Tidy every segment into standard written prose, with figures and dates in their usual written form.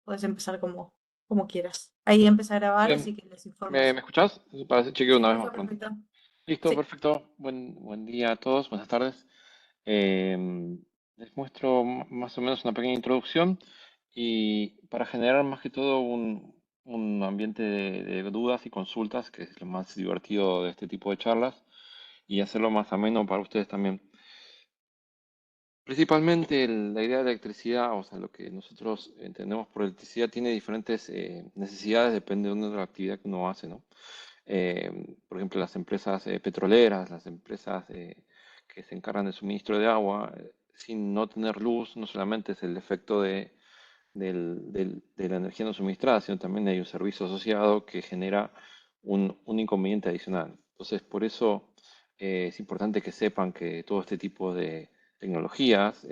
puedes empezar como quieras. Ahí empecé a grabar, Bien, así que les ¿me, informes. me escuchás? Chequeo Sí, una te vez más, escucho perdón. perfecto. Listo, Sí. perfecto. Buen día a todos, buenas tardes. Les muestro más o menos una pequeña introducción y para generar más que todo un ambiente de dudas y consultas, que es lo más divertido de este tipo de charlas, y hacerlo más ameno para ustedes también. Principalmente la idea de la electricidad, o sea, lo que nosotros entendemos por electricidad, tiene diferentes necesidades, depende de la actividad que uno hace, ¿no? Por ejemplo, las empresas petroleras, las empresas que se encargan del suministro de agua, sin no tener luz, no solamente es el efecto de la energía no suministrada, sino también hay un servicio asociado que genera un inconveniente adicional. Entonces, por eso es importante que sepan que todo este tipo de tecnologías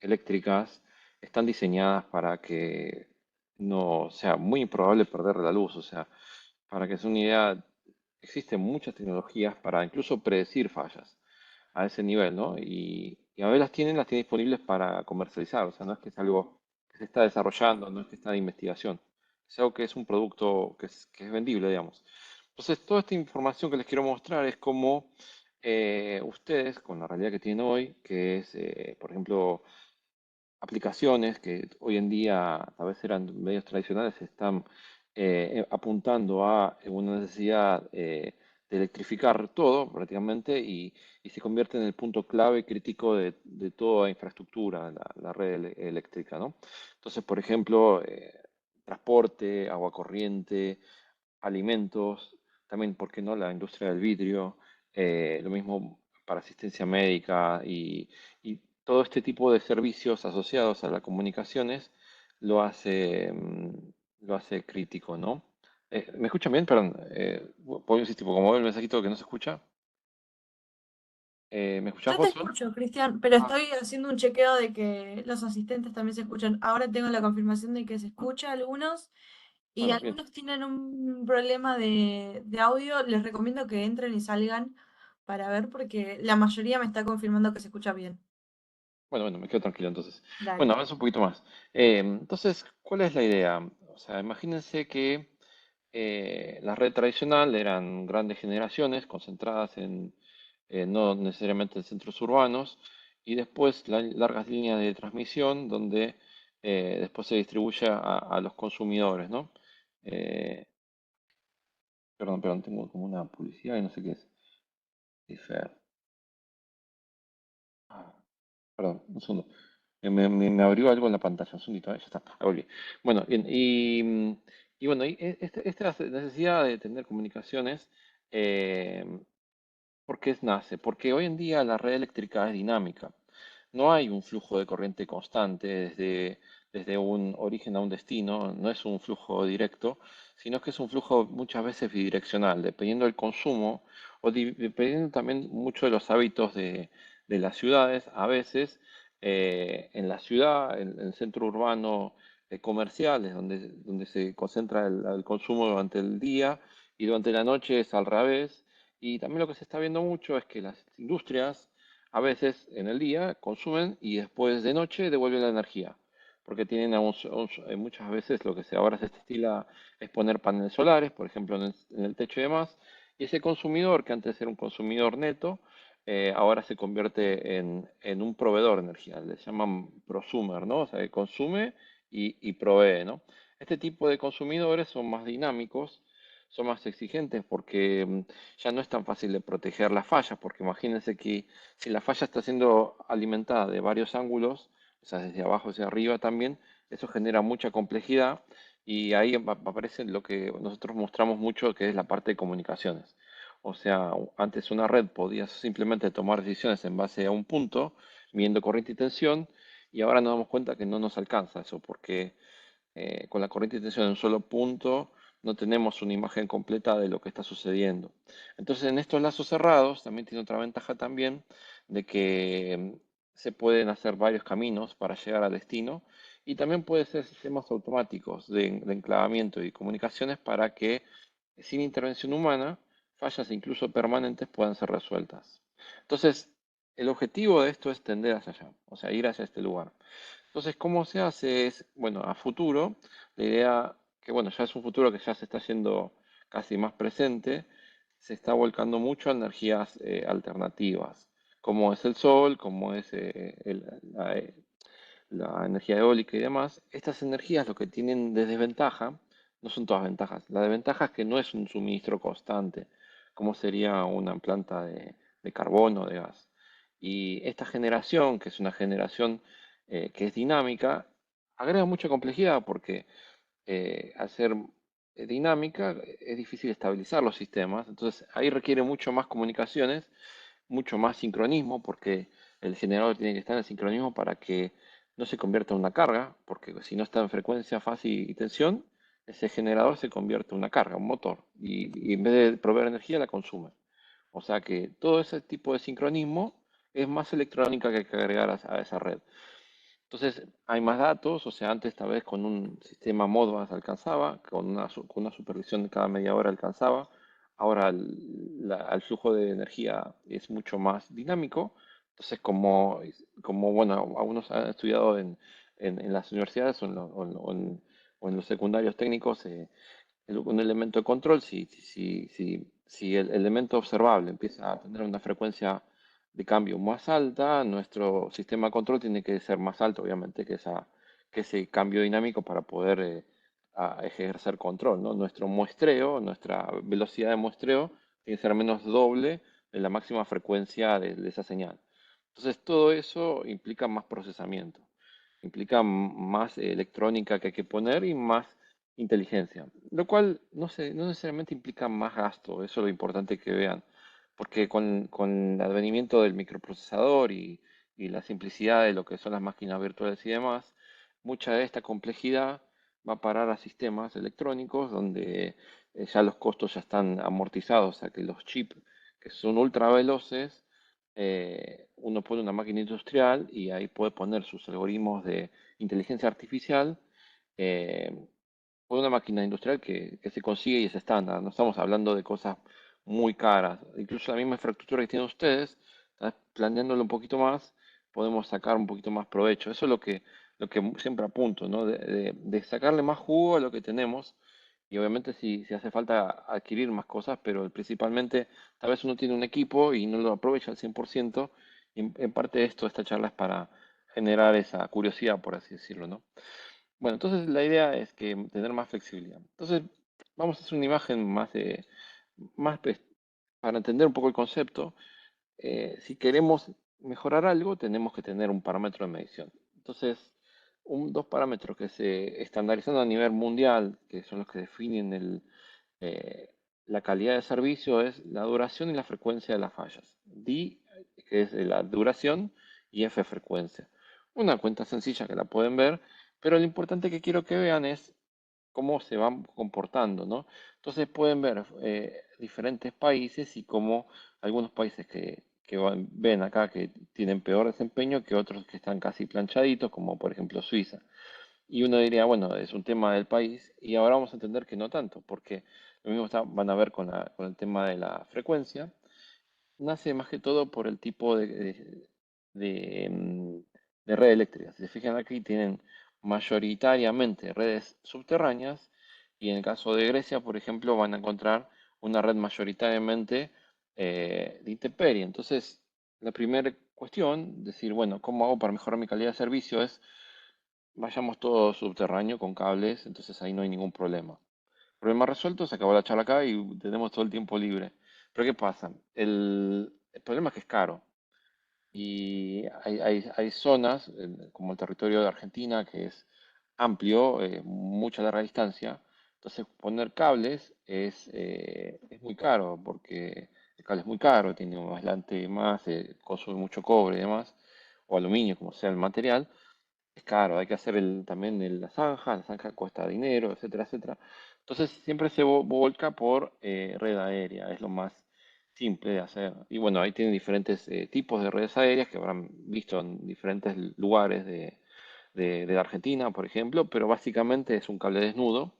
eléctricas están diseñadas para que no sea muy improbable perder la luz. O sea, para que sea una idea, existen muchas tecnologías para incluso predecir fallas a ese nivel, ¿no? Y a ver, las tienen disponibles para comercializar, o sea, no es que es algo que se está desarrollando, no es que está en investigación, es algo que es un producto que es vendible, digamos. Entonces, toda esta información que les quiero mostrar es cómo ustedes, con la realidad que tienen hoy, que es, por ejemplo, aplicaciones que hoy en día a veces eran medios tradicionales, están apuntando a una necesidad de electrificar todo prácticamente y se convierte en el punto clave crítico de toda infraestructura, la red eléctrica, ¿no? Entonces, por ejemplo, transporte, agua corriente, alimentos, también, ¿por qué no?, la industria del vidrio, lo mismo para asistencia médica y todo este tipo de servicios asociados a las comunicaciones lo hace crítico, ¿no? ¿Me escuchan bien? Perdón, puedo insistir, porque como veo el mensajito que no se escucha. ¿Me escuchás Yo te vos, Sol? escucho, Cristian, pero Ah, estoy haciendo un chequeo de que los asistentes también se escuchan. Ahora tengo la confirmación de que se escucha algunos y bueno, bien. algunos tienen un problema de audio. Les recomiendo que entren y salgan para ver porque la mayoría me está confirmando que se escucha bien. Bueno, me quedo tranquilo entonces. Bueno, Dale. avanza un poquito más. Entonces, ¿cuál es la idea? O sea, imagínense que la red tradicional eran grandes generaciones concentradas no necesariamente en centros urbanos, y después largas líneas de transmisión donde después se distribuye a los consumidores, ¿no? Eh, perdón, tengo como una publicidad y no sé qué es. Dice, ah, perdón, un segundo. Me abrió algo en la pantalla, un segundito, ya está, ahí volví. Bueno, bien, y bueno, esta necesidad de tener comunicaciones, eh, ¿por qué nace? Porque hoy en día la red eléctrica es dinámica. No hay un flujo de corriente constante desde un origen a un destino, no es un flujo directo, sino que es un flujo muchas veces bidireccional, dependiendo del consumo o dependiendo también mucho de los hábitos de las ciudades. A veces en la ciudad, en el centro urbano comercial, es donde se concentra el consumo durante el día y durante la noche es al revés. Y también lo que se está viendo mucho es que las industrias a veces en el día consumen y después de noche devuelven la energía, porque tienen muchas veces lo que ahora se estila es poner paneles solares, por ejemplo, en el techo y demás, y ese consumidor, que antes era un consumidor neto, ahora se convierte en un proveedor de energía, le llaman prosumer, ¿no? O sea, que consume y provee, ¿no? Este tipo de consumidores son más dinámicos, son más exigentes porque ya no es tan fácil de proteger las fallas, porque imagínense que si la falla está siendo alimentada de varios ángulos, o sea, desde abajo hacia arriba también, eso genera mucha complejidad y ahí aparece lo que nosotros mostramos mucho, que es la parte de comunicaciones. O sea, antes una red podía simplemente tomar decisiones en base a un punto, midiendo corriente y tensión, y ahora nos damos cuenta que no nos alcanza eso, porque con la corriente de tensión en un solo punto no tenemos una imagen completa de lo que está sucediendo. Entonces, en estos lazos cerrados también tiene otra ventaja también de que se pueden hacer varios caminos para llegar al destino y también puede ser sistemas automáticos de enclavamiento y comunicaciones para que sin intervención humana fallas incluso permanentes puedan ser resueltas. Entonces, el objetivo de esto es tender hacia allá, o sea, ir hacia este lugar. Entonces, ¿cómo se hace? Es, bueno, a futuro, la idea, que bueno, ya es un futuro que ya se está yendo casi más presente, se está volcando mucho a energías alternativas, como es el sol, como es la energía eólica y demás. Estas energías lo que tienen de desventaja, no son todas ventajas, la desventaja es que no es un suministro constante, como sería una planta de carbón o de gas. Y esta generación, que es una generación que es dinámica, agrega mucha complejidad porque al ser dinámica es difícil estabilizar los sistemas, entonces ahí requiere mucho más comunicaciones, mucho más sincronismo, porque el generador tiene que estar en sincronismo para que no se convierta en una carga, porque si no está en frecuencia, fase y tensión, ese generador se convierte en una carga, un motor, y en vez de proveer energía la consume. O sea que todo ese tipo de sincronismo es más electrónica que hay que agregar a esa red. Entonces hay más datos, o sea, antes tal vez con un sistema Modbus alcanzaba, con una supervisión de cada media hora alcanzaba, ahora el flujo de energía es mucho más dinámico, entonces como bueno, algunos han estudiado en las universidades o en los secundarios técnicos, un elemento de control, si el elemento observable empieza a tener una frecuencia de cambio más alta, nuestro sistema de control tiene que ser más alto, obviamente, que ese cambio dinámico para poder ejercer control, ¿no? Nuestro muestreo, nuestra velocidad de muestreo tiene que ser menos doble de la máxima frecuencia de esa señal. Entonces, todo eso implica más procesamiento, implica más electrónica que hay que poner y más inteligencia, lo cual no necesariamente implica más gasto, eso es lo importante que vean, porque con el advenimiento del microprocesador y la simplicidad de lo que son las máquinas virtuales y demás, mucha de esta complejidad va a parar a sistemas electrónicos donde ya los costos ya están amortizados, o sea que los chips que son ultra veloces, uno pone una máquina industrial y ahí puede poner sus algoritmos de inteligencia artificial eh, por una máquina industrial que se consigue y es estándar. No estamos hablando de cosas muy caras. Incluso la misma infraestructura que tienen ustedes, planeándolo un poquito más, podemos sacar un poquito más provecho. Eso es lo que siempre apunto, ¿no? De sacarle más jugo a lo que tenemos. Y obviamente si hace falta adquirir más cosas, pero principalmente tal vez uno tiene un equipo y no lo aprovecha al 100%. Y en parte esta charla es para generar esa curiosidad, por así decirlo, ¿no? Bueno, entonces la idea es que tener más flexibilidad. Entonces, vamos a hacer una imagen más para entender un poco el concepto. Si queremos mejorar algo, tenemos que tener un parámetro de medición. Entonces, dos parámetros que se estandarizan a nivel mundial, que son los que definen eh, la calidad de servicio, es la duración y la frecuencia de las fallas. D, que es la duración, y F, frecuencia. Una cuenta sencilla que la pueden ver, pero lo importante que quiero que vean es cómo se van comportando, ¿no? Entonces pueden ver diferentes países y cómo algunos países que ven acá que tienen peor desempeño que otros que están casi planchaditos, como por ejemplo Suiza. Y uno diría, bueno, es un tema del país y ahora vamos a entender que no tanto, porque lo mismo van a ver con el tema de la frecuencia. Nace más que todo por el tipo de red eléctrica. Si se fijan aquí, tienen mayoritariamente redes subterráneas y en el caso de Grecia, por ejemplo, van a encontrar una red mayoritariamente de intemperie. Entonces, la primera cuestión, decir, bueno, ¿cómo hago para mejorar mi calidad de servicio? Es, vayamos todo subterráneo con cables, entonces ahí no hay ningún problema. Problema resuelto, se acabó la charla acá y tenemos todo el tiempo libre. Pero ¿qué pasa? El problema es que es caro. Y hay zonas, como el territorio de Argentina, que es amplio, mucha larga distancia. Entonces poner cables es muy caro, porque el cable es muy caro, tiene un aislante más, consume mucho cobre y demás, o aluminio, como sea el material. Es caro, hay que hacer también la zanja cuesta dinero, etcétera, etcétera. Entonces siempre se volca por red aérea, es lo más simple de hacer. Y bueno, ahí tienen diferentes tipos de redes aéreas que habrán visto en diferentes lugares de la Argentina, por ejemplo, pero básicamente es un cable desnudo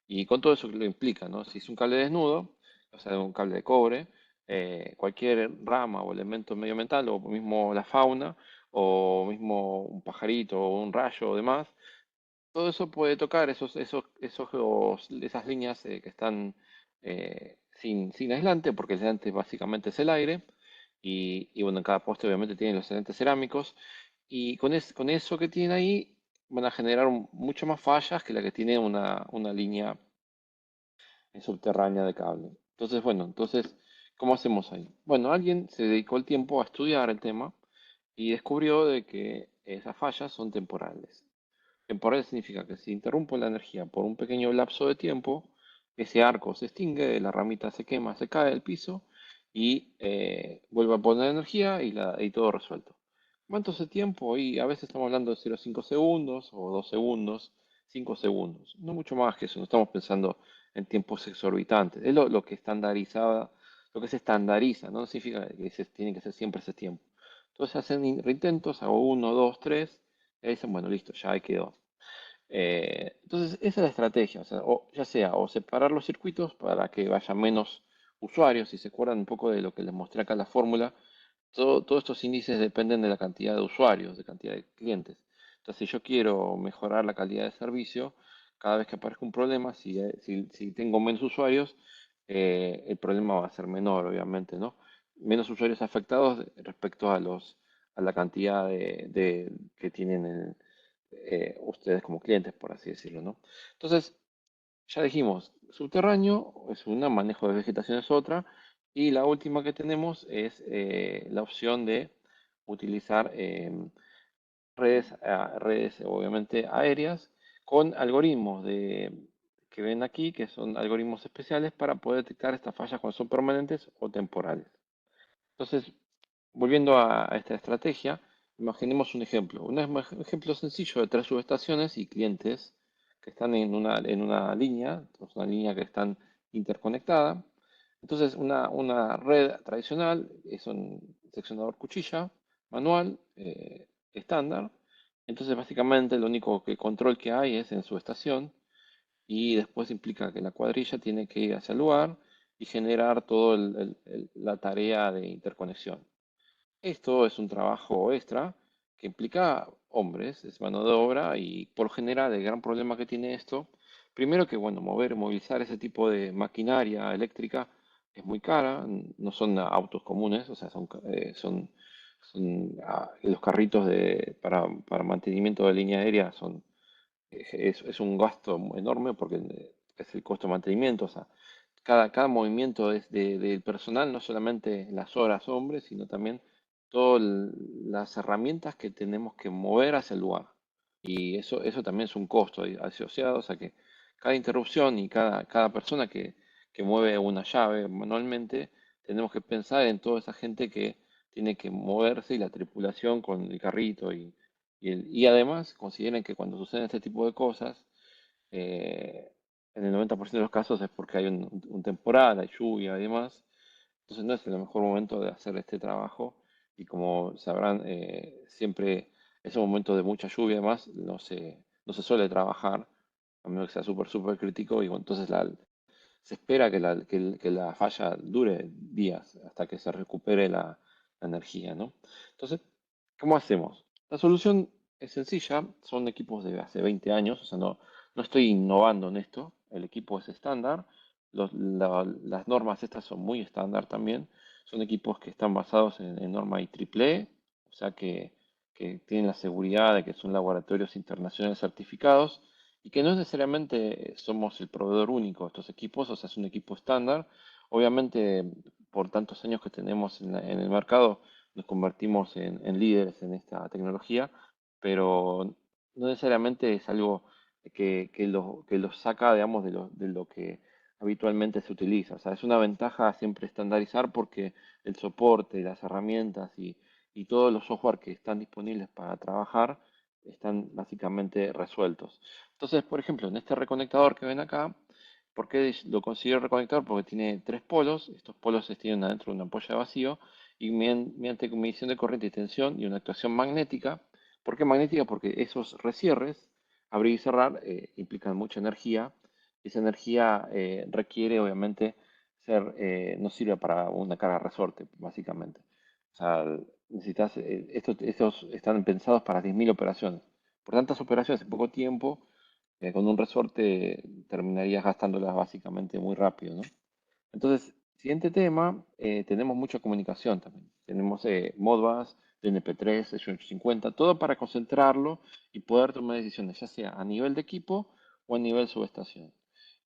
y con todo eso que lo implica, ¿no? Si es un cable desnudo, o sea, un cable de cobre, cualquier rama o elemento medioambiental o mismo la fauna o mismo un pajarito o un rayo o demás, todo eso puede tocar esas líneas que están sin aislante, porque el aislante básicamente es el aire, y bueno, en cada poste obviamente tienen los aislantes cerámicos, y con eso que tienen ahí van a generar mucho más fallas que la que tiene una línea subterránea de cable. Entonces, bueno, ¿cómo hacemos ahí? Bueno, alguien se dedicó el tiempo a estudiar el tema y descubrió de que esas fallas son temporales. Temporal significa que si interrumpo la energía por un pequeño lapso de tiempo, ese arco se extingue, la ramita se quema, se cae del piso y vuelve a poner energía y todo resuelto. ¿Cuánto es el tiempo? Y a veces estamos hablando de 0,5 segundos o 2 segundos, 5 segundos. No mucho más que eso, no estamos pensando en tiempos exorbitantes. Es lo que estandarizaba, lo que se estandariza, no significa que tiene que ser siempre ese tiempo. Entonces hacen reintentos, hago uno, dos, tres, y ahí dicen, bueno, listo, ya ahí quedó. Entonces, esa es la estrategia, o sea, ya sea o separar los circuitos para que vaya menos usuarios, si se acuerdan un poco de lo que les mostré acá en la fórmula, todos estos índices dependen de la cantidad de usuarios, de cantidad de clientes. Entonces, si yo quiero mejorar la calidad de servicio, cada vez que aparezca un problema, si tengo menos usuarios, el problema va a ser menor, obviamente, ¿no? Menos usuarios afectados respecto a la cantidad que tienen ustedes como clientes, por así decirlo, ¿no? Entonces, ya dijimos, subterráneo es una, manejo de vegetación es otra, y la última que tenemos es la opción de utilizar redes obviamente aéreas con algoritmos que ven aquí, que son algoritmos especiales para poder detectar estas fallas cuando son permanentes o temporales. Entonces, volviendo a esta estrategia, imaginemos un ejemplo. Un ejemplo sencillo de tres subestaciones y clientes que están en una línea, es una línea que están interconectada. Entonces, una red tradicional es un seccionador cuchilla, manual, estándar. Entonces, básicamente, lo único control que hay es en su estación y después implica que la cuadrilla tiene que ir hacia el lugar y generar toda la tarea de interconexión. Esto es un trabajo extra que implica hombres, es mano de obra y por lo general el gran problema que tiene esto, primero que bueno, movilizar ese tipo de maquinaria eléctrica es muy cara, no son autos comunes, o sea, los carritos para mantenimiento de línea aérea es un gasto enorme porque es el costo de mantenimiento, o sea, cada movimiento del personal, no solamente las horas hombres, sino también todas las herramientas que tenemos que mover hacia el lugar. Y eso también es un costo ahí asociado, o sea que cada interrupción y cada persona que mueve una llave manualmente, tenemos que pensar en toda esa gente que tiene que moverse y la tripulación con el carrito y además consideren que cuando suceden este tipo de cosas, eh, en el 90% de los casos es porque hay un temporal, hay lluvia y demás. Entonces no es el mejor momento de hacer este trabajo. Y como sabrán, siempre ese momento de mucha lluvia y demás no se suele trabajar, a menos que sea súper, súper crítico. Y bueno, entonces se espera que la falla dure días hasta que se recupere la energía, ¿no? Entonces, ¿cómo hacemos? La solución es sencilla, son equipos de hace 20 años, o sea, no estoy innovando en esto, el equipo es estándar, las normas estas son muy estándar también, son equipos que están basados en norma IEEE, o sea que tienen la seguridad de que son laboratorios internacionales certificados y que no necesariamente somos el proveedor único de estos equipos, o sea, es un equipo estándar. Obviamente, por tantos años que tenemos en el mercado, nos convertimos en líderes en esta tecnología, pero no necesariamente es algo que lo saca, digamos, de lo que habitualmente se utiliza. O sea, es una ventaja siempre estandarizar porque el soporte, las herramientas y todos los software que están disponibles para trabajar están básicamente resueltos. Entonces, por ejemplo, en este reconectador que ven acá, ¿por qué lo considero reconectador? Porque tiene tres polos, estos polos se tienen adentro de una ampolla de vacío y mediante medición de corriente y tensión y una actuación magnética. ¿Por qué magnética? Porque esos recierres, abrir y cerrar, implican mucha energía y esa energía requiere obviamente no sirve para una carga resorte, básicamente. O sea, necesitas, estos están pensados para 10.000 operaciones. Por tantas operaciones en poco tiempo, con un resorte terminarías gastándolas básicamente muy rápido, ¿no? Entonces, siguiente tema, tenemos mucha comunicación también. Tenemos Modbus, DNP3, 850, todo para concentrarlo y poder tomar decisiones, ya sea a nivel de equipo o a nivel subestación.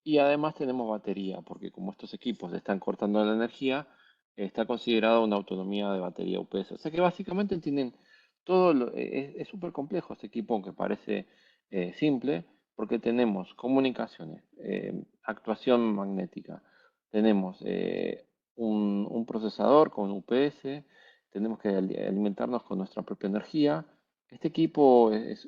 Y además tenemos batería, porque como estos equipos le están cortando la energía, está considerada una autonomía de batería UPS. O sea que básicamente tienen todo, es súper complejo este equipo, aunque parece simple, porque tenemos comunicaciones, actuación magnética, tenemos un procesador con UPS, tenemos que alimentarnos con nuestra propia energía. Este equipo es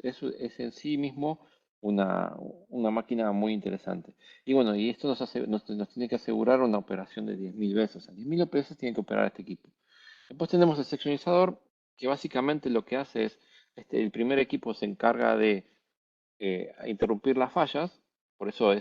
en sí mismo una, una máquina muy interesante. Y bueno, y esto nos tiene que asegurar una operación de 10.000 veces. O sea, 10.000 veces tiene que operar este equipo. Después tenemos el seccionizador, que básicamente lo que hace es, el primer equipo se encarga de interrumpir las fallas, por eso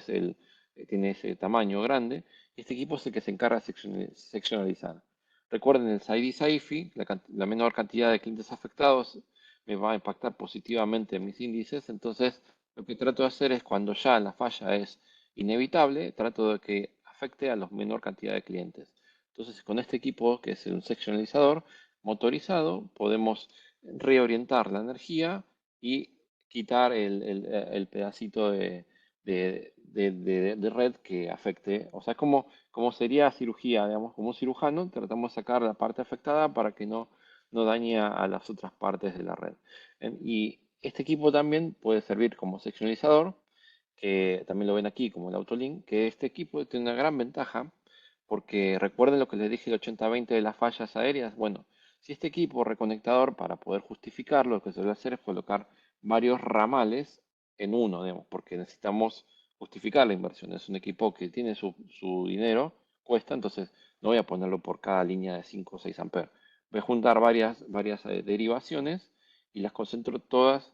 tiene ese tamaño grande. Este equipo es el que se encarga de seccionalizar. Recuerden, el SAIDI-SAIFI, la menor cantidad de clientes afectados me va a impactar positivamente en mis índices. Entonces, lo que trato de hacer es cuando ya la falla es inevitable, trato de que afecte a la menor cantidad de clientes. Entonces, con este equipo, que es un seccionalizador motorizado, podemos reorientar la energía y quitar el pedacito de red que afecte. O sea, es como sería cirugía, digamos, como un cirujano, tratamos de sacar la parte afectada para que no dañe a las otras partes de la red. Y este equipo también puede servir como seccionalizador, que también lo ven aquí como el Autolink, que este equipo tiene una gran ventaja, porque recuerden lo que les dije el 80-20 de las fallas aéreas. Bueno, si este equipo reconectador, para poder justificarlo, lo que se debe hacer es colocar varios ramales en uno, digamos, porque necesitamos justificar la inversión. Es un equipo que tiene su dinero, cuesta, entonces no voy a ponerlo por cada línea de 5 o 6 amperes. Voy a juntar varias derivaciones y las concentro todas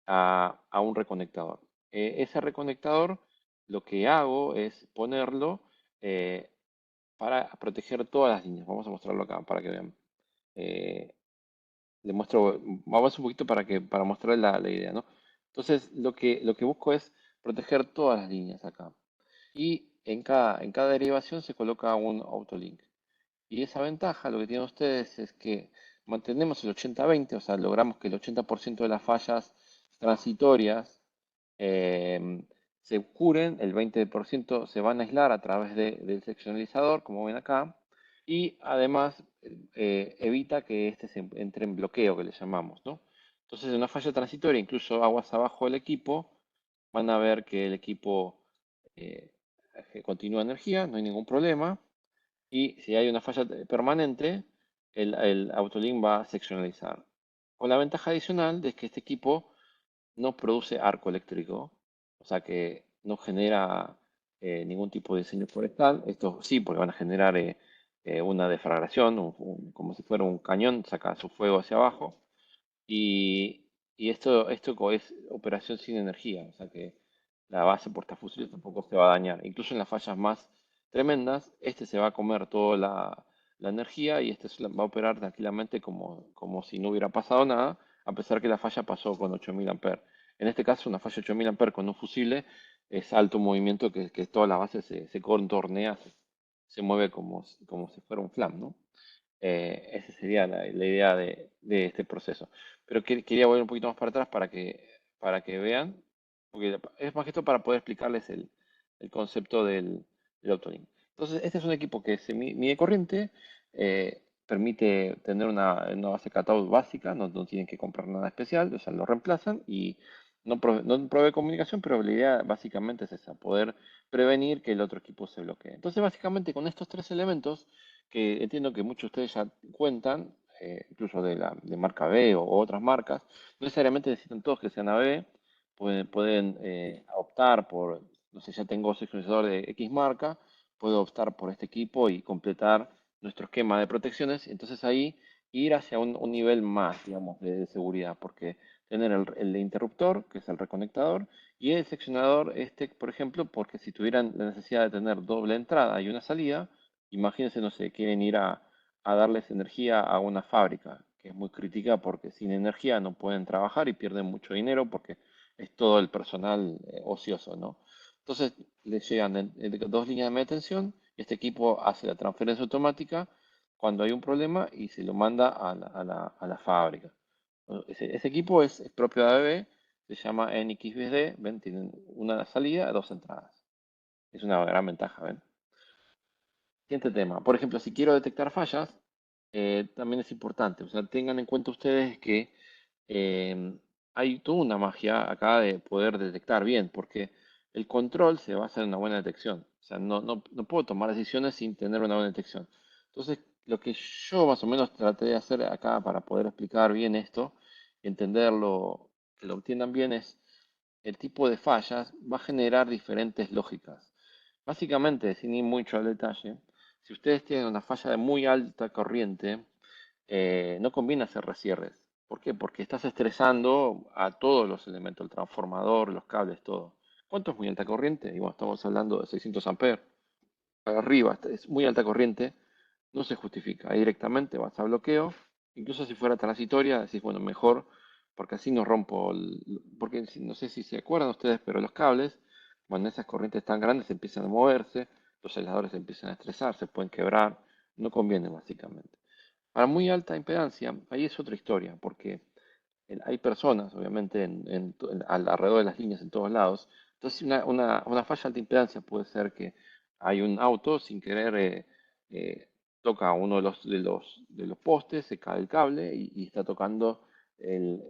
a un reconectador. Ese reconectador lo que hago es ponerlo eh, para proteger todas las líneas. Vamos a mostrarlo acá para que vean. Eh, Le muestro, vamos un poquito para mostrar la idea, ¿no? Entonces, lo que busco es proteger todas las líneas acá. Y en cada derivación se coloca un autolink. Y esa ventaja, lo que tienen ustedes es que mantenemos el 80-20, o sea, logramos que el 80% de las fallas transitorias eh, se curen, el 20% se van a aislar a través del seccionalizador, como ven acá, y además evita que este se entre en bloqueo, que le llamamos, ¿no? Entonces, en una falla transitoria, incluso aguas abajo del equipo, van a ver que el equipo eh, continúa energía, no hay ningún problema. Y si hay una falla permanente, el Autolink va a seccionalizar. Con la ventaja adicional de que este equipo no produce arco eléctrico, o sea que no genera ningún tipo de diseño forestal. Esto sí, porque van a generar una deflagración, como si fuera un cañón, saca su fuego hacia abajo. Y esto es operación sin energía, o sea que la base portafusiles tampoco se va a dañar. Incluso en las fallas más tremendas, este se va a comer toda la energía y este va a operar tranquilamente como si no hubiera pasado nada, a pesar que la falla pasó con 8.000 amperes. En este caso, una falla 8.000 amperes con un fusible es alto movimiento que toda la base se contornea, se mueve como si fuera un flam, ¿no? Esa sería la idea de este proceso. Pero quería volver un poquito más para atrás para que vean, porque es más que esto para poder explicarles el concepto del Autolink. Entonces, este es un equipo que se mide corriente, permite tener una base cathode básica, no tienen que comprar nada especial, o sea, lo reemplazan y no provee comunicación, pero la idea básicamente es esa, poder prevenir que el otro equipo se bloquee. Entonces, básicamente con estos tres elementos, que entiendo que muchos de ustedes ya cuentan, incluso de marca B o otras marcas, no necesariamente necesitan todos que sean AB, pueden optar por, no sé, ya tengo sincronizador de X marca, puedo optar por este equipo y completar nuestro esquema de protecciones, entonces ahí ir hacia un nivel más, digamos, de seguridad, porque tener el interruptor, que es el reconectador, y el seccionador, por ejemplo, porque si tuvieran la necesidad de tener doble entrada y una salida, imagínense, no sé, quieren ir a darles energía a una fábrica que es muy crítica porque sin energía no pueden trabajar y pierden mucho dinero porque es todo el personal ocioso, ¿no? Entonces le llegan dos líneas de media tensión y este equipo hace la transferencia automática cuando hay un problema y se lo manda a la fábrica. Ese equipo es propio de ABB, se llama NXBD, ven, tienen una salida, dos entradas. Es una gran ventaja, ¿ven? Siguiente tema. Por ejemplo, si quiero detectar fallas, también es importante. O sea, tengan en cuenta ustedes que eh, hay toda una magia acá de poder detectar bien, porque el control se basa en una buena detección. O sea, no puedo tomar decisiones sin tener una buena detección. Entonces, lo que yo más o menos traté de hacer acá para poder explicar bien esto y entenderlo, que lo entiendan bien, es el tipo de fallas va a generar diferentes lógicas. Básicamente, sin ir mucho al detalle, si ustedes tienen una falla de muy alta corriente, no conviene hacer resierres. ¿Por qué? Porque estás estresando a todos los elementos, el transformador, los cables, todo. ¿Cuánto es muy alta corriente? Y bueno, estamos hablando de 600 amperes. Para arriba, es muy alta corriente, no se justifica. Ahí directamente vas a bloqueo. Incluso si fuera transitoria, decís, bueno, mejor, porque así no rompo. Porque no sé si se acuerdan ustedes, pero los cables, cuando esas corrientes tan grandes empiezan a moverse, los aisladores empiezan a estresar, se pueden quebrar. No conviene, básicamente. Para muy alta impedancia, ahí es otra historia, porque hay personas, obviamente, alrededor de las líneas en todos lados. Entonces, una falla de alta impedancia puede ser que hay un auto sin querer eh, toca uno de los postes, se cae el cable y está tocando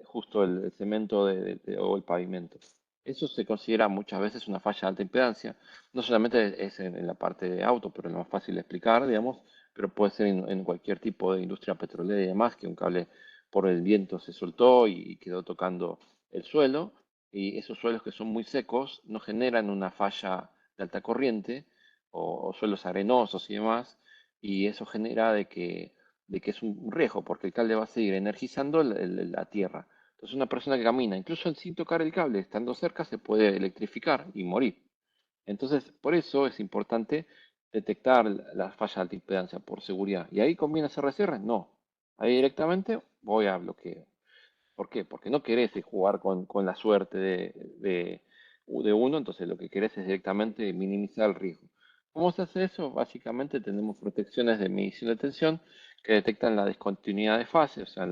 justo el cemento o el pavimento. Eso se considera muchas veces una falla de alta impedancia. No solamente es en la parte de auto, pero es lo más fácil de explicar, digamos, pero puede ser en cualquier tipo de industria petrolera y demás, que un cable por el viento se soltó y quedó tocando el suelo. Y esos suelos que son muy secos no generan una falla de alta corriente o suelos arenosos y demás. Y eso genera de que es un riesgo porque el cable va a seguir energizando la tierra. Entonces una persona que camina, incluso sin tocar el cable, estando cerca, se puede electrificar y morir. Entonces, por eso es importante detectar las fallas de alta impedancia por seguridad. ¿Y ahí conviene hacer reserras? No. Ahí directamente voy a bloqueo. ¿Por qué? Porque no querés jugar con la suerte de uno, entonces lo que querés es directamente minimizar el riesgo. ¿Cómo se hace eso? Básicamente tenemos protecciones de medición de tensión que detectan la discontinuidad de fase, o sea,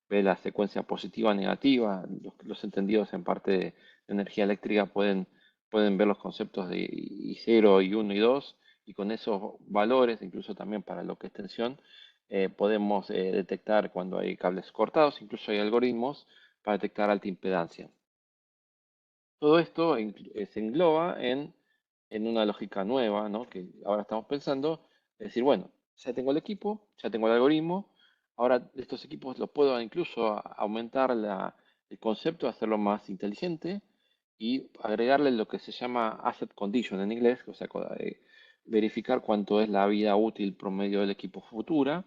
ve la secuencia positiva o negativa. Los entendidos en parte de energía eléctrica pueden ver los conceptos de I0, I1 y 2, y con esos valores, incluso también para lo que es tensión, podemos detectar cuando hay cables cortados, incluso hay algoritmos para detectar alta impedancia. Todo esto se engloba en una lógica nueva, ¿no? Que ahora estamos pensando, es decir, bueno, ya tengo el equipo, ya tengo el algoritmo, ahora estos equipos los puedo incluso aumentar el concepto, hacerlo más inteligente y agregarle lo que se llama asset condition en inglés, o sea, verificar cuánto es la vida útil promedio del equipo futura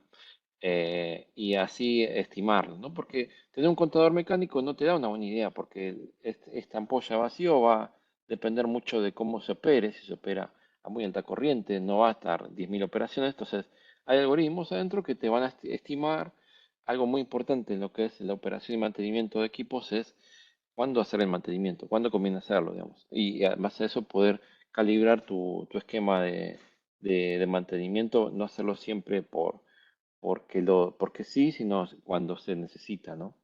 y así estimarlo, ¿no? Porque tener un contador mecánico no te da una buena idea, porque esta ampolla vacío va a depender mucho de cómo se opere, si se opera a muy alta corriente, no va a estar 10.000 operaciones, entonces hay algoritmos adentro que te van a estimar algo muy importante en lo que es la operación y mantenimiento de equipos, es cuándo hacer el mantenimiento, cuándo conviene hacerlo, digamos, y además de eso poder calibrar tu esquema de mantenimiento, no hacerlo siempre porque sí, sino cuando se necesita, ¿no?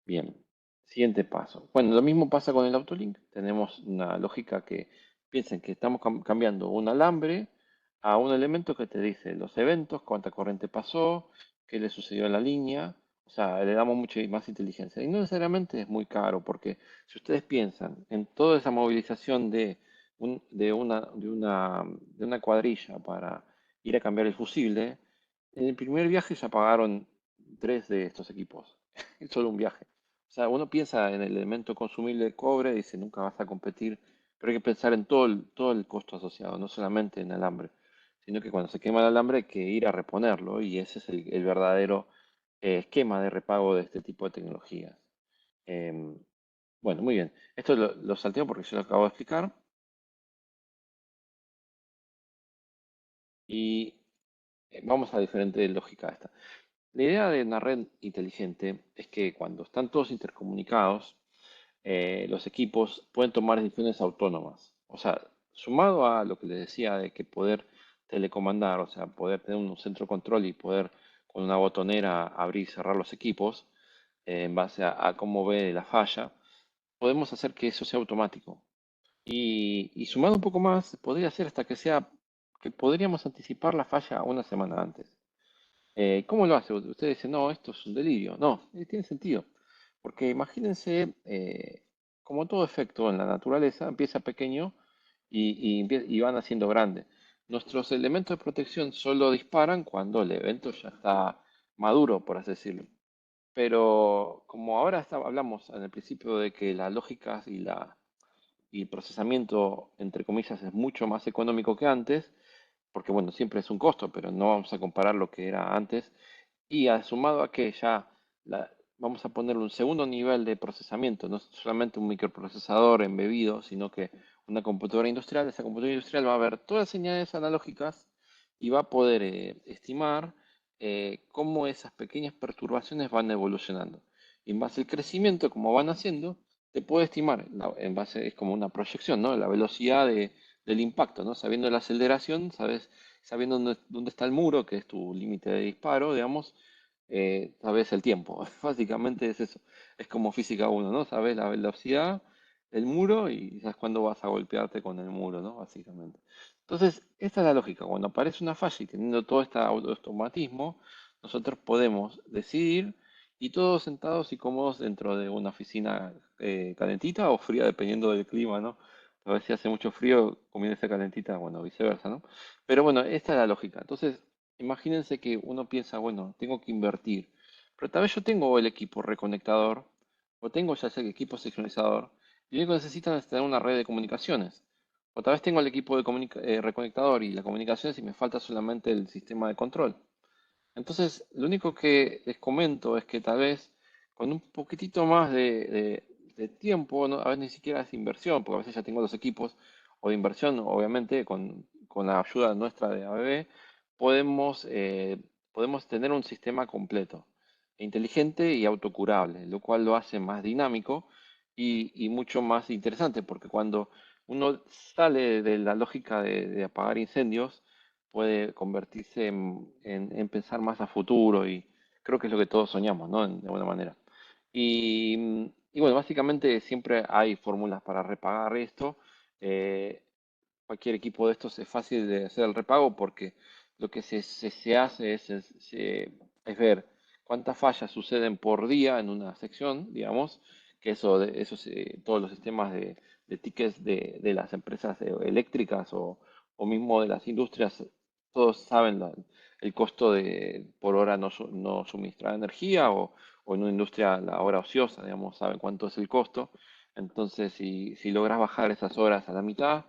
Bien, siguiente paso. Bueno, lo mismo pasa con el Autolink. Tenemos una lógica que piensen que estamos cambiando un alambre a un elemento que te dice los eventos, cuánta corriente pasó, qué le sucedió a la línea. O sea, le damos mucha más inteligencia. Y no necesariamente es muy caro, porque si ustedes piensan en toda esa movilización de una cuadrilla para ir a cambiar el fusible, en el primer viaje ya pagaron tres de estos equipos. Es solo un viaje. O sea, uno piensa en el elemento consumible de cobre, dice nunca vas a competir, pero hay que pensar en todo el costo asociado, no solamente en alambre, sino que cuando se quema el alambre hay que ir a reponerlo y ese es el verdadero esquema de repago de este tipo de tecnologías. Em, bueno, muy bien. Esto lo salteo porque yo lo acabo de explicar y vamos a diferente lógica esta. La idea de una red inteligente es que cuando están todos intercomunicados, los equipos pueden tomar decisiones autónomas. O sea, sumado a lo que les decía de que poder telecomandar, o sea, poder tener un centro de control y poder con una botonera abrir y cerrar los equipos en base a cómo ve la falla, podemos hacer que eso sea automático. Y sumado un poco más, podría ser hasta que sea, que podríamos anticipar la falla una semana antes. ¿Cómo lo hace? Usted dice, no, esto es un delirio. No, tiene sentido. Porque imagínense, como todo efecto en la naturaleza, empieza pequeño y van haciendo grande. Nuestros elementos de protección solo disparan cuando el evento ya está maduro, por así decirlo. Pero como ahora hablamos en el principio de que la lógica y el procesamiento, entre comillas, es mucho más económico que antes, porque bueno, siempre es un costo, pero no vamos a comparar lo que era antes, y sumado a que ya vamos a ponerle un segundo nivel de procesamiento, no es solamente un microprocesador embebido, sino que una computadora industrial, esa computadora industrial va a ver todas las señales analógicas y va a poder estimar cómo esas pequeñas perturbaciones van evolucionando. Y en base al crecimiento, como van haciendo, te puede estimar, en base, es como una proyección, ¿no? La velocidad del impacto, ¿no? Sabiendo la aceleración, sabiendo dónde está el muro, que es tu límite de disparo, digamos, sabes el tiempo. Básicamente es eso. Es como física uno, ¿no? Sabes la velocidad del muro y sabes cuándo vas a golpearte con el muro, ¿no? Básicamente. Entonces, esta es la lógica. Cuando aparece una falla y teniendo todo este automatismo, nosotros podemos decidir y todos sentados y cómodos dentro de una oficina calentita o fría, dependiendo del clima, ¿no? A ver si hace mucho frío, conviene ser calentita, bueno, viceversa, ¿no? Pero bueno, esta es la lógica. Entonces, imagínense que uno piensa, bueno, tengo que invertir, pero tal vez yo tengo el equipo reconectador o tengo ya ese equipo sincronizador y lo único que necesitan es tener una red de comunicaciones. O tal vez tengo el equipo de reconectador y la comunicaciones y me falta solamente el sistema de control. Entonces, lo único que les comento es que tal vez con un poquitito más de tiempo, a veces ni siquiera es inversión, porque a veces ya tengo los equipos, o de inversión, obviamente, con la ayuda nuestra de ABB, podemos tener un sistema completo, inteligente y autocurable, lo cual lo hace más dinámico y mucho más interesante, porque cuando uno sale de la lógica de apagar incendios, puede convertirse en pensar más a futuro y creo que es lo que todos soñamos, ¿no? De alguna manera. Y bueno, básicamente siempre hay fórmulas para repagar esto. Eh, Cualquier equipo de estos es fácil de hacer el repago porque lo que se hace es ver cuántas fallas suceden por día en una sección, digamos, que todos los sistemas de tickets de las empresas eléctricas o mismo de las industrias, todos saben el costo por hora no suministrar energía o en una industria la hora ociosa, digamos, saben cuánto es el costo. Entonces, si logras bajar esas horas a la mitad,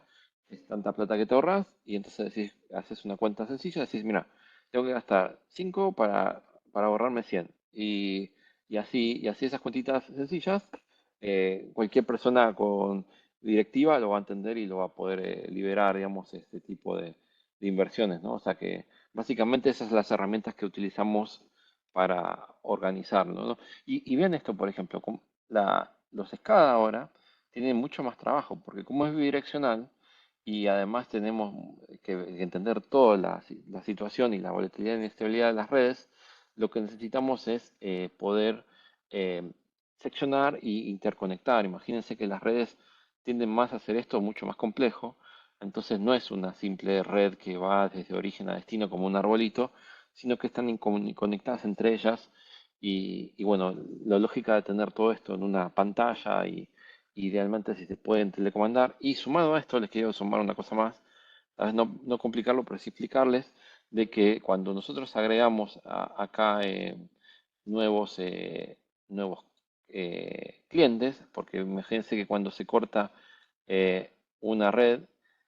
es tanta plata que te ahorras y entonces haces una cuenta sencilla, decís, mira, tengo que gastar 5 para ahorrarme 100. Y así esas cuentitas sencillas, cualquier persona con directiva lo va a entender y lo va a poder liberar, digamos, este tipo de inversiones, ¿no? O sea que básicamente esas son las herramientas que utilizamos para organizarlo, ¿no? Y vean esto, por ejemplo, los SCADA ahora tienen mucho más trabajo, porque como es bidireccional, y además tenemos que entender toda la situación y la volatilidad y inestabilidad de las redes, lo que necesitamos es poder eh, seccionar e interconectar. Imagínense que las redes tienden más a hacer esto mucho más complejo, entonces no es una simple red que va desde origen a destino como un arbolito, sino que están conectadas entre ellas y bueno, la lógica de tener todo esto en una pantalla y idealmente si se pueden telecomandar. Y sumado a esto, les quiero sumar una cosa más, tal vez no complicarlo, pero sí explicarles de que cuando nosotros agregamos acá nuevos clientes, porque imagínense que cuando se corta una red,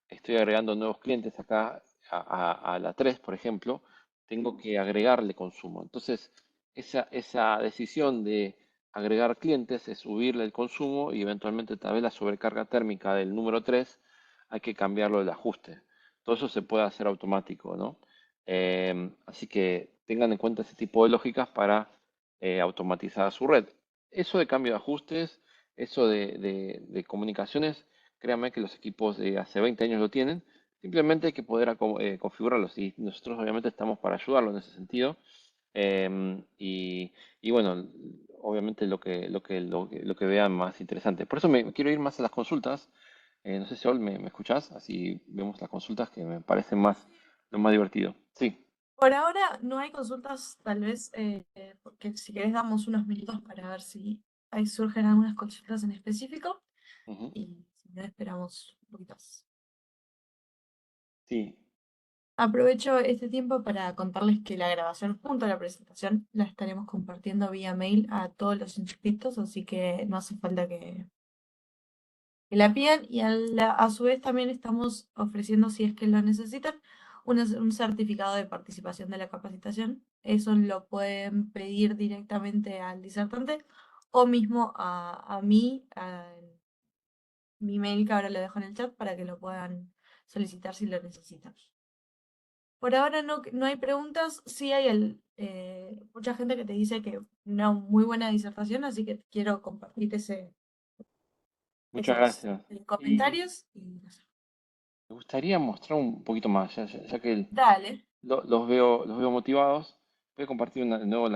estoy agregando nuevos clientes acá a la 3 por ejemplo, tengo que agregarle consumo. Entonces, esa decisión de agregar clientes es subirle el consumo y eventualmente tal vez la sobrecarga térmica del número 3 hay que cambiarlo del ajuste. Todo eso se puede hacer automático, ¿no? Así que tengan en cuenta ese tipo de lógicas para automatizar su red. Eso de cambio de ajustes, eso de comunicaciones, créanme que los equipos de hace 20 años lo tienen. Simplemente hay que poder configurarlos y nosotros obviamente estamos para ayudarlo en ese sentido. Y bueno, obviamente lo que vean más interesante. Por eso me quiero ir más a las consultas. No sé si Ol, me escuchás, así vemos las consultas que me parecen más lo más divertido. Sí. Por ahora no hay consultas, tal vez, porque si querés damos unos minutos para ver si ahí surgen algunas consultas en específico Ujú. y si no esperamos un poquito más. Sí. Aprovecho este tiempo para contarles que la grabación junto a la presentación la estaremos compartiendo vía mail a todos los inscritos, así que no hace falta que la pidan y a su vez también estamos ofreciendo, si es que lo necesitan, un certificado de participación de la capacitación. Eso lo pueden pedir directamente al disertante o mismo a mí, a mi mail que ahora lo dejo en el chat para que lo puedan solicitar si lo necesitan. Por ahora no hay preguntas, sí hay mucha gente que te dice que una muy buena disertación, así que quiero compartir Muchas esos gracias. Y comentarios y no sé. me gustaría mostrar un poquito más, ya que Dale. los veo motivados. Voy a compartir de nuevo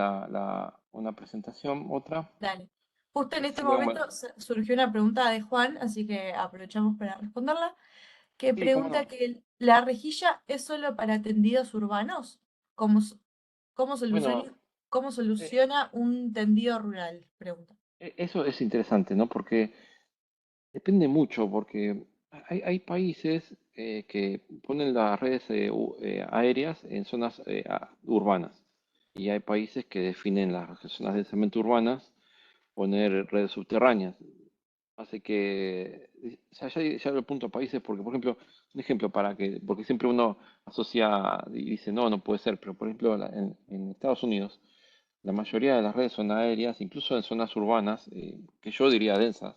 una presentación, otra. Dale. Justo No en sé este si lo ven. momento surgió una pregunta de Juan, así que aprovechamos para responderla, que Sí, cómo pregunta no. que la rejilla es solo para tendidos urbanos. ¿Cómo, cómo Bueno, cómo eh, soluciona un tendido rural? Pregunta. eso es interesante, ¿no? Porque depende mucho, porque hay países que ponen las redes aéreas en zonas urbanas y hay países que definen las zonas densamente urbanas poner redes subterráneas. Así que ya lo apunto a países porque, por ejemplo, un ejemplo porque siempre uno asocia y dice, no, no puede ser, pero por ejemplo, en Estados Unidos, la mayoría de las redes son aéreas, incluso en zonas urbanas, que yo diría densas.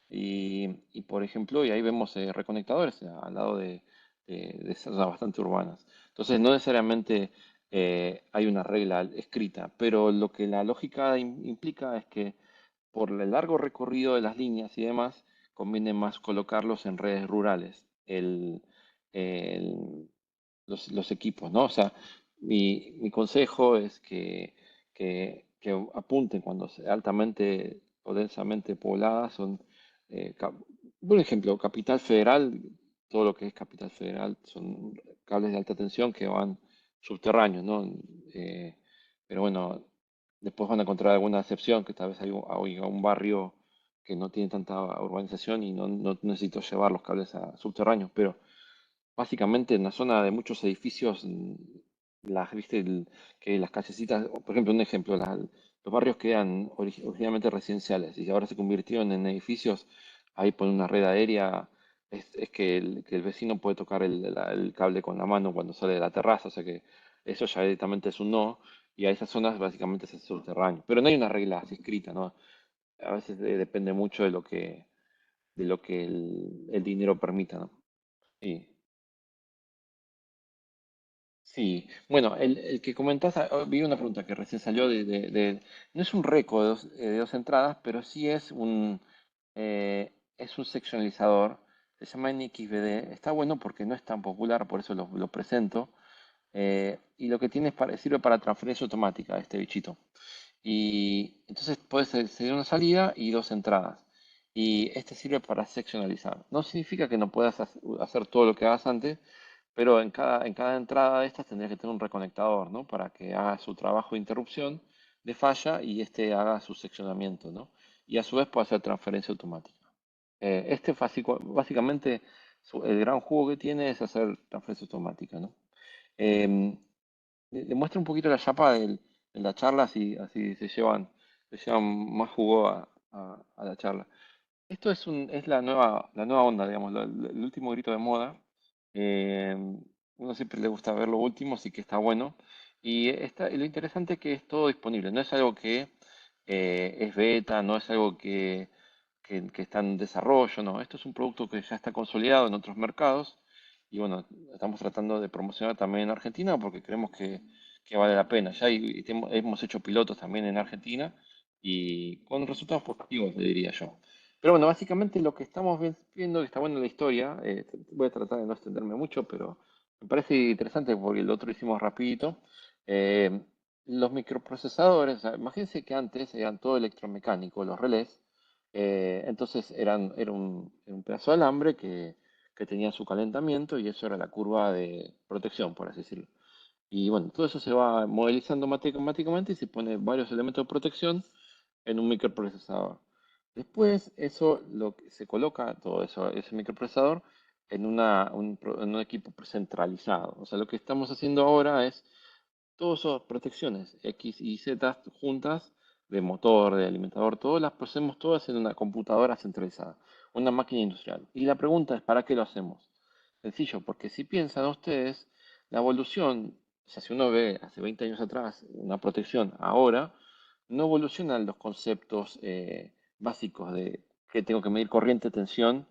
Y, por ejemplo, y ahí vemos reconectadores al lado de zonas bastante urbanas. Entonces, no necesariamente hay una regla escrita, pero lo que la lógica implica es que por el largo recorrido de las líneas y demás, conviene más colocarlos en redes rurales, el- los equipos, ¿no? O sea, mi consejo es que apunten cuando altamente o densamente pobladas son, por ejemplo, Capital Federal, todo lo que es Capital Federal son cables de alta tensión que van subterráneos, ¿no? Eh, pero bueno, después van a encontrar alguna excepción, que tal vez hay un barrio que no tiene tanta urbanización y no necesito llevar los cables a subterráneos, pero básicamente en la zona de muchos edificios, viste, que las callecitas, por ejemplo, un ejemplo, los barrios que eran originalmente residenciales y ahora se convirtieron en edificios, ahí ponen una red aérea, es que el vecino puede tocar el cable con la mano cuando sale de la terraza, o sea que eso ya directamente es un no, y a esas zonas básicamente es subterráneo. Pero no hay una regla así escrita, ¿no? A veces depende mucho de lo que el dinero permita, ¿no? Sí. Sí, bueno, el que comentás, vi una pregunta que recién salió no es un reco de dos entradas, pero sí es un seccionalizador, se llama NXBD, está bueno porque no es tan popular, por eso lo presento, y lo que tiene sirve para transferencia automática, este bichito. Y entonces puede ser una salida y dos entradas. Y este sirve para seccionalizar. No significa que no puedas hacer todo lo que hagas antes, pero en cada entrada de estas tendrías que tener un reconectador, ¿no? Para que haga su trabajo de interrupción de falla y este haga su seccionamiento, ¿no? Y a su vez puede hacer transferencia automática. Básicamente el gran juego que tiene es hacer transferencia automática, ¿no? Em, le muestra un poquito la chapa de la charla, así se llevan más jugo a la charla. Esto es la nueva onda, digamos, el último grito de moda. Eh, Uno siempre le gusta ver lo último, así que está bueno. Y lo interesante es que es todo disponible, no es algo que es beta, no es algo que está en desarrollo, no. Esto es un producto que ya está consolidado en otros mercados. Y bueno, estamos tratando de promocionar también en Argentina porque creemos que que vale la pena. Ya hemos hecho pilotos también en Argentina y con resultados positivos, le diría yo. Pero bueno, básicamente lo que estamos viendo, que está bueno en la historia, voy a tratar de no extenderme mucho, pero me parece interesante porque el otro hicimos rapidito. eh, los microprocesadores, o sea, imagínense que antes eran todo electromecánico, los relés, entonces era un pedazo de alambre que tenía su calentamiento y eso era la curva de protección, por así decirlo. Y bueno, todo eso se va modelizando matemáticamente y se pone varios elementos de protección en un microprocesador. Después eso se coloca todo eso, ese microprocesador en en un equipo centralizado. O sea, lo que estamos haciendo ahora es todas esas protecciones X y Z juntas de motor, de alimentador, todas las hacemos todas en una computadora centralizada, una máquina industrial. Y la pregunta es, ¿para qué lo hacemos? Sencillo, porque si piensan ustedes, la evolución, o sea, si uno ve hace 20 años atrás una protección ahora, no evolucionan los conceptos básicos de que tengo que medir corriente, tensión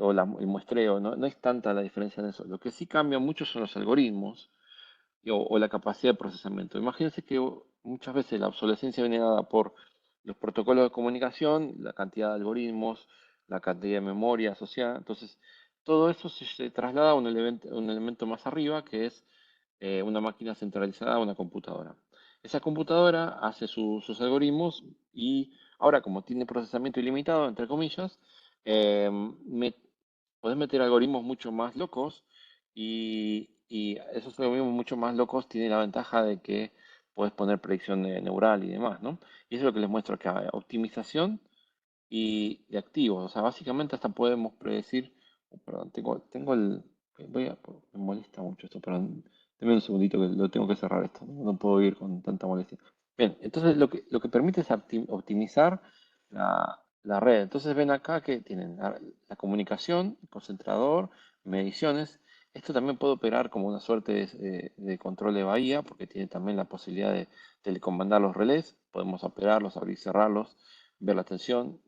o el muestreo, ¿no? No es tanta la diferencia en eso. Lo que sí cambia mucho son los algoritmos o la capacidad de procesamiento. Imagínense que muchas veces la obsolescencia viene dada por los protocolos de comunicación, la cantidad de algoritmos, la cantidad de memoria asociada. Entonces, todo eso se traslada a un elemento más arriba, que es una máquina centralizada, una computadora. Esa computadora hace sus algoritmos y ahora, como tiene procesamiento ilimitado, entre comillas, eh, me- podés meter algoritmos mucho más locos y esos algoritmos mucho más locos tienen la ventaja de que puedes poner predicción neural y demás, ¿no? Y eso es lo que les muestro acá, optimización y activos. O sea, básicamente hasta podemos predecir, perdón, tengo me molesta mucho esto, perdón, denme un segundito que lo tengo que cerrar esto, no puedo ir con tanta molestia. Bien, entonces lo que permite es optimizar la red. Entonces ven acá que tienen la comunicación, el concentrador, mediciones. Esto también puede operar como una suerte de control de bahía, porque tiene también la posibilidad de telecomandar los relés. Podemos operarlos, abrir y cerrarlos, ver la tensión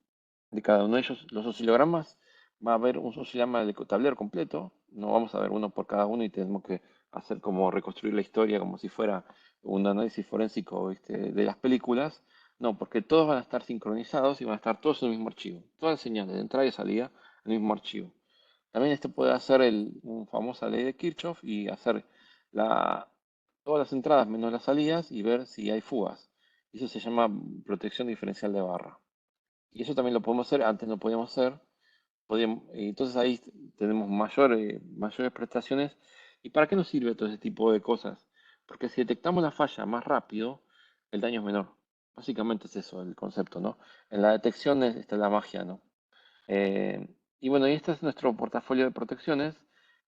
de cada uno de ellos. Los oscilogramas, va a haber un oscilograma de tablero completo. No vamos a ver uno por cada uno y tenemos que hacer como reconstruir la historia como si fuera un análisis forénsico, ¿viste? De las películas. No, porque todos van a estar sincronizados y van a estar todos en el mismo archivo. Todas las señales de entrada y salida en el mismo archivo. También este puede hacer un famosa ley de Kirchhoff y hacer la, todas las entradas menos las salidas y ver si hay fugas. Eso se llama protección diferencial de barra. Y eso también lo podemos hacer, antes no podíamos hacer. Entonces ahí tenemos mayores prestaciones. ¿Y para qué nos sirve todo ese tipo de cosas? Porque si detectamos la falla más rápido, el daño es menor. Básicamente es eso el concepto, ¿no? En la detección está la magia, ¿no? Eh, y bueno, y este es nuestro portafolio de protecciones,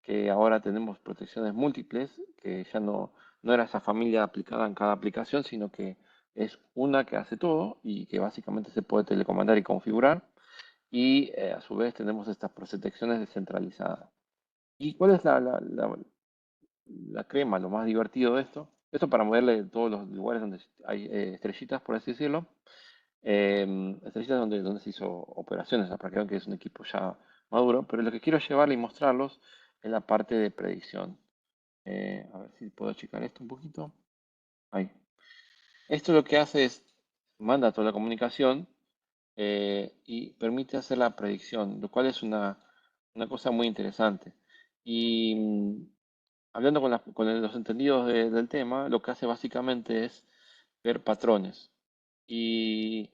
que ahora tenemos protecciones múltiples, que ya no era esa familia aplicada en cada aplicación, sino que es una que hace todo y que básicamente se puede telecomandar y configurar. Y a su vez tenemos estas protecciones descentralizadas. ¿Y cuál es la crema, lo más divertido de esto? Esto para moverle todos los lugares donde hay estrellitas, por así decirlo. Estrellitas donde se hizo operaciones, para que vean que es un equipo ya maduro, pero lo que quiero llevarle y mostrarlos es la parte de predicción. A ver si puedo checar esto un poquito. Ahí. Esto lo que hace es, manda toda la comunicación y permite hacer la predicción, lo cual es una cosa muy interesante. Y hablando con los entendidos del tema, lo que hace básicamente es ver patrones. Y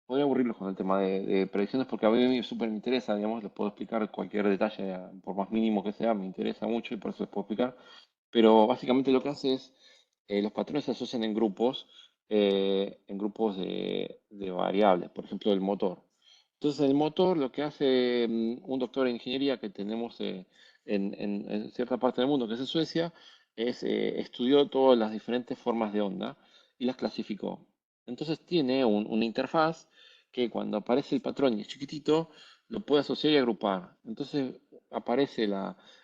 voy a aburrirlos con el tema de predicciones porque a mí súper me interesa, digamos, les puedo explicar cualquier detalle, por más mínimo que sea, me interesa mucho y por eso les puedo explicar. Pero básicamente lo que hace es, los patrones se asocian en grupos de variables, por ejemplo, el motor. Entonces, el motor lo que hace un doctor de ingeniería que tenemos en cierta parte del mundo, que es en Suecia, es estudió todas las diferentes formas de onda y las clasificó. Entonces, tiene una interfaz que cuando aparece el patrón y es chiquitito, lo puede asociar y agrupar. Entonces, aparece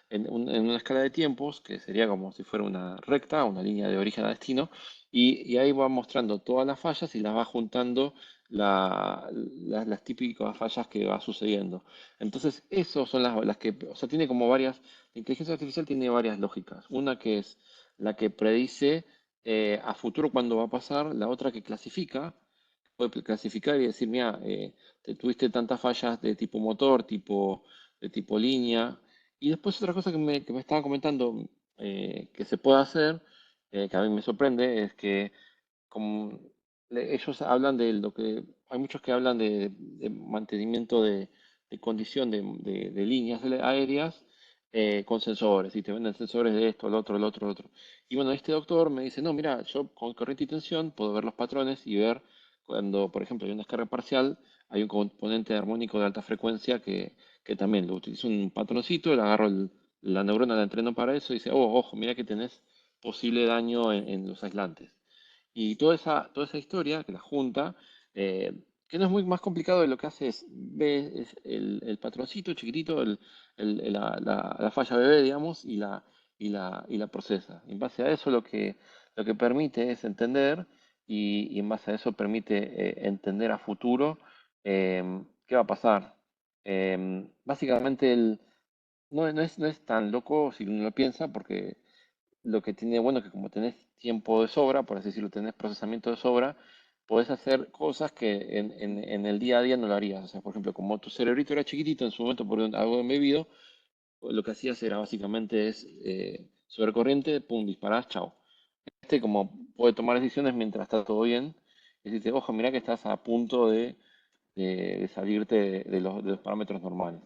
en una escala de tiempos, que sería como si fuera una recta, una línea de origen a destino, y ahí va mostrando todas las fallas y las va juntando las típicas fallas que va sucediendo. Entonces, esas son las que, o sea, tiene como varias, la inteligencia artificial tiene varias lógicas. Una que es la que predice a futuro cuándo va a pasar, la otra que clasifica, puede clasificar y decir, mira, te tuviste tantas fallas de tipo motor, de tipo línea. Y después otra cosa que me estaba comentando que se puede hacer, que a mí me sorprende, es que como ellos hablan de lo que, hay muchos que hablan de mantenimiento de condición de líneas aéreas con sensores, y te venden sensores de esto, lo otro, lo otro, lo otro. Y bueno, este doctor me dice, no, mira, yo con corriente y tensión puedo ver los patrones y ver cuando, por ejemplo, hay una descarga parcial, hay un componente armónico de alta frecuencia que también lo utilizo un patroncito, le agarro la neurona, la entreno para eso y dice, oh, ojo, mira que tenés posible daño en los aislantes. Y toda esa historia que la junta, eh, que no es muy más complicado de lo que hace es, ve el patroncito chiquitito, la falla bebé, digamos, y la procesa. En base a eso lo que permite es entender y en base a eso permite entender a futuro qué va a pasar. Básicamente no es tan loco si uno lo piensa porque lo que tiene bueno es que como tenés tiempo de sobra, por así decirlo, tenés procesamiento de sobra, podés hacer cosas que en el día a día no lo harías. O sea, por ejemplo, como tu cerebrito era chiquitito en su momento por algo embebido, lo que hacías era básicamente es sobre corriente, pum, disparás, chao. Este como puede tomar decisiones mientras está todo bien, y decirte, ojo, mira que estás a punto de salirte de los parámetros normales.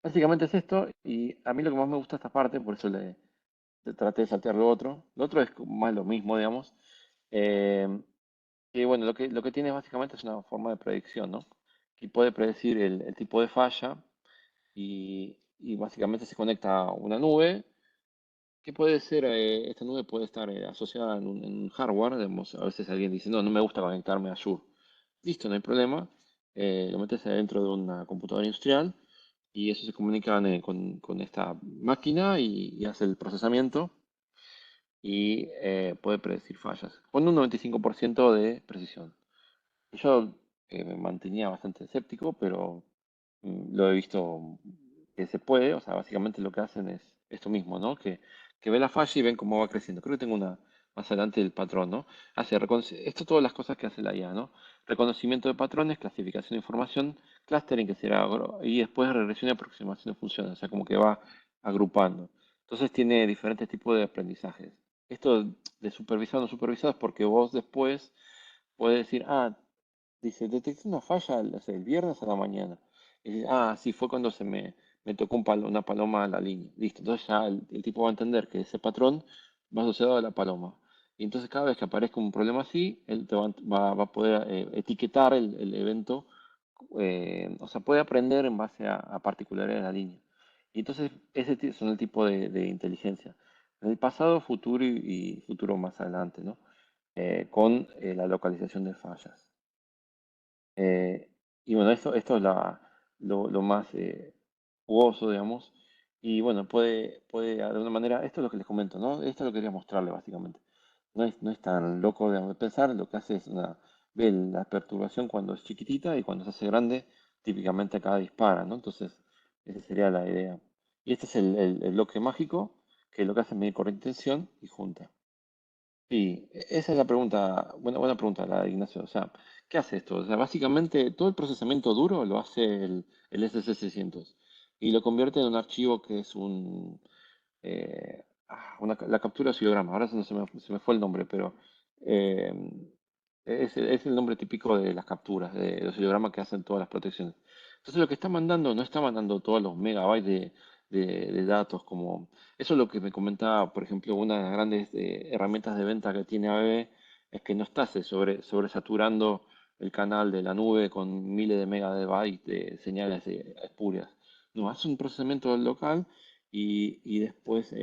Básicamente es esto, y a mí lo que más me gusta esta parte, por eso traté de saltear lo otro. Lo otro es más lo mismo, digamos. Eh, y bueno, lo que tiene básicamente es una forma de predicción, ¿no? Que puede predecir el tipo de falla y básicamente se conecta a una nube. Que puede ser, esta nube puede estar asociada en un hardware, digamos, a veces alguien dice, no, no me gusta conectarme a Azure. Listo, no hay problema. Lo metes dentro de una computadora industrial y eso se comunica con esta máquina y hace el procesamiento y puede predecir fallas con un 95% de precisión. Yo me mantenía bastante escéptico, pero lo he visto que se puede, o sea, básicamente lo que hacen es esto mismo, ¿no? Que ve la falla y ven cómo va creciendo. Creo que tengo una más adelante el patrón, ¿no? Esto todas las cosas que hace la IA, ¿no? Reconocimiento de patrones, clasificación de información, clustering, que será, y después regresión y aproximación de funciones, o sea, como que va agrupando. Entonces tiene diferentes tipos de aprendizajes. Esto de supervisado o no supervisado es porque vos después puedes decir, ah, dice, detecté una falla el viernes a la mañana. Y dice, ah, sí, fue cuando me tocó una paloma a la línea. Listo, entonces ya el tipo va a entender que ese patrón va asociado a la paloma. Y entonces cada vez que aparezca un problema así, él va a poder etiquetar el evento, o sea, puede aprender en base a particularidades de la línea. Y entonces son el tipo de inteligencia. En el pasado, futuro y futuro más adelante, ¿no? Con la localización de fallas. Eh, y bueno, esto es lo más jugoso, digamos. Y bueno, puede de alguna manera, esto es lo que les comento, ¿no? Esto es lo que quería mostrarle básicamente. No es tan loco de pensar, lo que hace es ve la perturbación cuando es chiquitita y cuando se hace grande, típicamente acá dispara, ¿no? Entonces, esa sería la idea. Y este es el bloque mágico, que lo que hace es medir corriente y tensión y junta. Sí, esa es la pregunta, buena pregunta, la de Ignacio. O sea, ¿qué hace esto? O sea, básicamente todo el procesamiento duro lo hace el SC600 y lo convierte en un archivo que es la captura de oscilograma. Ahora no se me fue el nombre, pero eh, es el nombre típico de las capturas, de oscilograma que hacen todas las protecciones. Entonces lo que está mandando, no está mandando todos los megabytes de datos como... Eso es lo que me comentaba, por ejemplo, una de las grandes herramientas de venta que tiene ABB es que no está sobresaturando el canal de la nube con miles de megabytes de señales espurias. No, hace un procesamiento local y después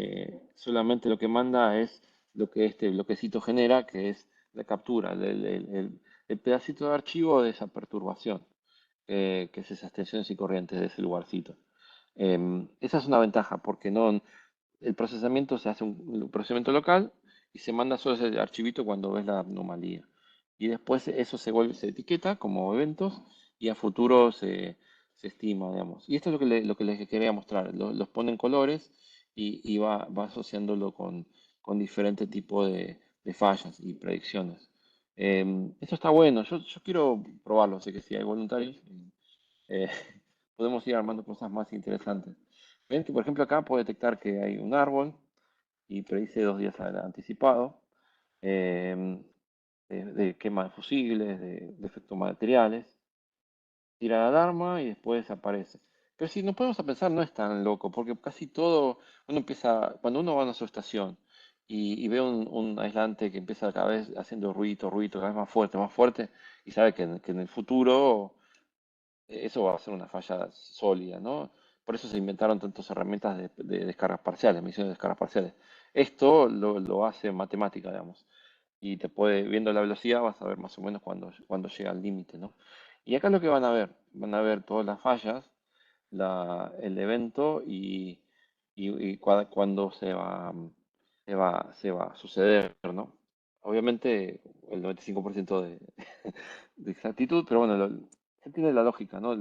solamente lo que manda es lo que este bloquecito genera, que es la captura, el pedacito de archivo de esa perturbación, que es esas tensiones y corrientes de ese lugarcito. Esa es una ventaja, porque no, el procesamiento se hace un procesamiento local y se manda solo ese archivito cuando ves la anomalía. Y después eso se etiqueta como eventos y a futuro se estima, digamos. Y esto es lo que les quería mostrar. Los pone en colores y va asociándolo con diferente tipo de fallas y predicciones. Esto está bueno, yo quiero probarlo, así que si hay voluntarios, eh, podemos ir armando cosas más interesantes. Ven que, por ejemplo, acá puedo detectar que hay un árbol y predice 2 días anticipado, em, de quema de fusibles, de efectos materiales, tira la alarma y después desaparece. Pero si nos ponemos a pensar, no es tan loco, porque casi todo, uno empieza, cuando uno va a una subestación y ve un aislante que empieza cada vez haciendo ruido, ruido, cada vez más fuerte, y sabe que en el futuro eso va a ser una falla sólida, ¿no? Por eso se inventaron tantas herramientas de descargas parciales, mediciones de descargas parciales. Esto lo hace matemática, digamos, y te puede, viendo la velocidad, vas a ver más o menos cuando llega al límite, ¿no? Y acá lo que van a ver todas las fallas, el evento y cuándo se va a suceder, ¿no? Obviamente el 95% de exactitud, pero bueno, se tiene la lógica, ¿no?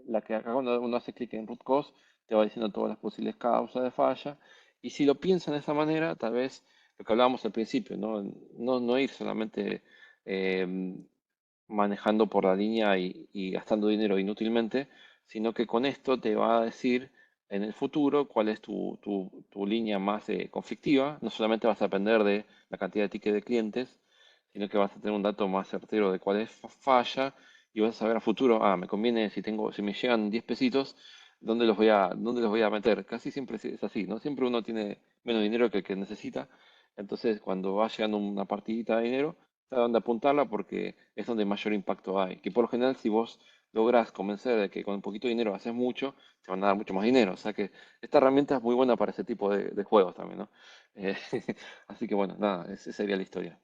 La que acá cuando uno hace clic en root cause te va diciendo todas las posibles causas de falla, y si lo piensan de esa manera, tal vez lo que hablábamos al principio, ¿no? No ir solamente eh, manejando por la línea y gastando dinero inútilmente, sino que con esto te va a decir en el futuro cuál es tu línea más conflictiva. No solamente vas a depender de la cantidad de tickets de clientes, sino que vas a tener un dato más certero de cuál es falla y vas a saber a futuro, me conviene si me llegan 10 pesitos, dónde los voy a meter? Casi siempre es así, ¿no? Siempre uno tiene menos dinero que el que necesita, entonces cuando va llegando una partidita de dinero, sabe dónde apuntarla porque es donde mayor impacto hay. Que por lo general, si vos lográs convencer de que con un poquito de dinero haces mucho, te van a dar mucho más dinero. O sea que esta herramienta es muy buena para ese tipo de juegos también, ¿no? Eh, así que bueno, nada, esa sería la historia.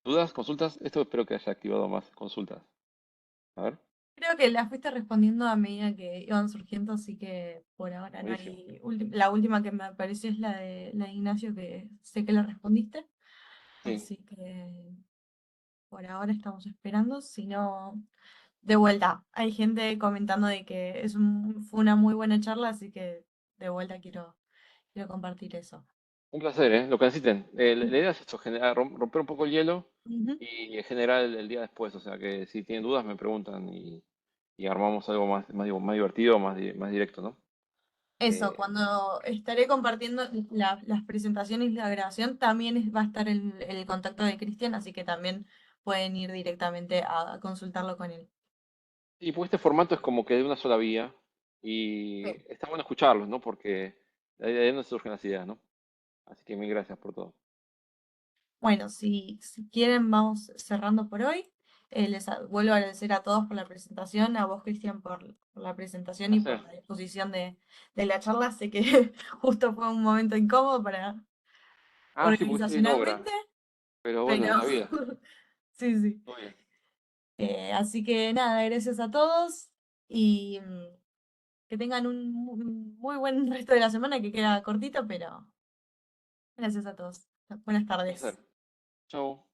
¿Dudas? ¿Consultas? Esto espero que haya activado más consultas. A ver, Creo que las fuiste respondiendo a medida que iban surgiendo, así que por ahora no buenísimo. hay. La última que me apareció es la de Ignacio, que sé que la respondiste, Sí, así que por ahora estamos esperando. Si no, de vuelta, hay gente comentando de que fue una muy buena charla, así que de vuelta quiero compartir eso. un placer, ¿eh? Lo que necesiten. La idea es esto, romper un poco el hielo Ujú. y generar el día después. O sea que si tienen dudas me preguntan y armamos algo más divertido, más directo, ¿no? Eso, Eh, cuando estaré compartiendo las presentaciones y la grabación, también va a estar el contacto de Cristian, así que también pueden ir directamente a consultarlo con él. y pues este formato es como que de una sola vía Sí. y está bueno escucharlos, ¿no? Porque de ahí no surgen las ideas, ¿no? Así que mil gracias por todo. Bueno, si quieren, vamos cerrando por hoy. Vuelvo a agradecer a todos por la presentación, a vos, Cristian, por la Un presentación y por placer. la disposición de la charla. Sé que justo fue un momento incómodo para Ah, sí, porque estoy en obra, organizacionalmente, pero bueno, pero la vida. sí, sí. Todo bien. Así que nada, gracias a todos y que tengan un muy buen resto de la semana que queda cortito, pero gracias a todos. Buenas Un placer. tardes. Chao.